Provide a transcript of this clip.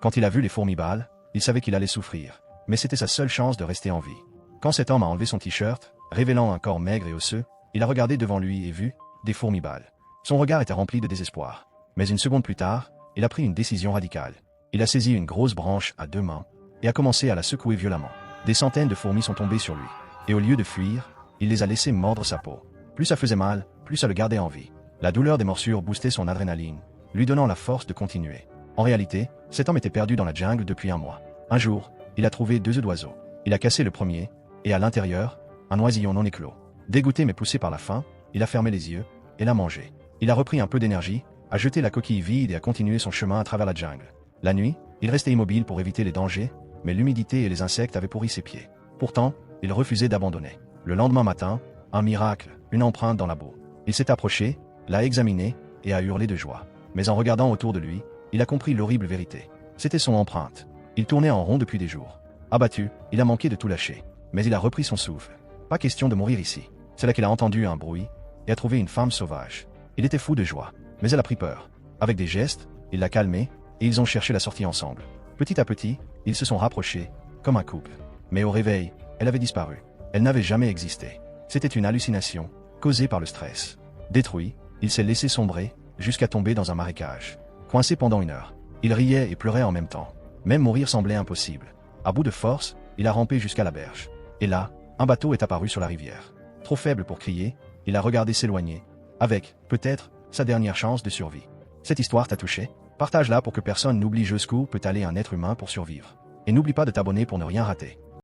Quand il a vu les fourmis balles, il savait qu'il allait souffrir, mais c'était sa seule chance de rester en vie. Quand cet homme a enlevé son t-shirt, révélant un corps maigre et osseux, il a regardé devant lui et vu des fourmis balles. Son regard était rempli de désespoir. Mais une seconde plus tard, il a pris une décision radicale. Il a saisi une grosse branche à 2 mains et a commencé à la secouer violemment. Des centaines de fourmis sont tombées sur lui. Et au lieu de fuir, il les a laissées mordre sa peau. Plus ça faisait mal, plus ça le gardait en vie. La douleur des morsures boostait son adrénaline, lui donnant la force de continuer. En réalité, cet homme était perdu dans la jungle depuis 1 mois. Un jour, il a trouvé 2 œufs d'oiseau. Il a cassé le premier, et à l'intérieur, un oisillon non éclos. Dégoûté mais poussé par la faim, il a fermé les yeux et l'a mangé. Il a repris un peu d'énergie, a jeté la coquille vide et a continué son chemin à travers la jungle. La nuit, il restait immobile pour éviter les dangers, mais l'humidité et les insectes avaient pourri ses pieds. Pourtant, il refusait d'abandonner. Le lendemain matin, un miracle, une empreinte dans la boue. Il s'est approché, l'a examinée et a hurlé de joie. Mais en regardant autour de lui, il a compris l'horrible vérité. C'était son empreinte. Il tournait en rond depuis des jours. Abattu, il a manqué de tout lâcher. Mais il a repris son souffle. Pas question de mourir ici. C'est là qu'il a entendu un bruit et a trouvé une femme sauvage. Il était fou de joie, mais elle a pris peur. Avec des gestes, il l'a calmée et ils ont cherché la sortie ensemble. Petit à petit, ils se sont rapprochés, comme un couple. Mais au réveil, elle avait disparu. Elle n'avait jamais existé. C'était une hallucination, causée par le stress. Détruit, il s'est laissé sombrer, jusqu'à tomber dans un marécage. Coincé pendant 1 heure, il riait et pleurait en même temps. Même mourir semblait impossible. À bout de force, il a rampé jusqu'à la berge. Et là, un bateau est apparu sur la rivière. Trop faible pour crier, il a regardé s'éloigner, avec, peut-être, sa dernière chance de survie. Cette histoire t'a touché? Partage-la pour que personne n'oublie jusqu'où peut aller un être humain pour survivre. Et n'oublie pas de t'abonner pour ne rien rater.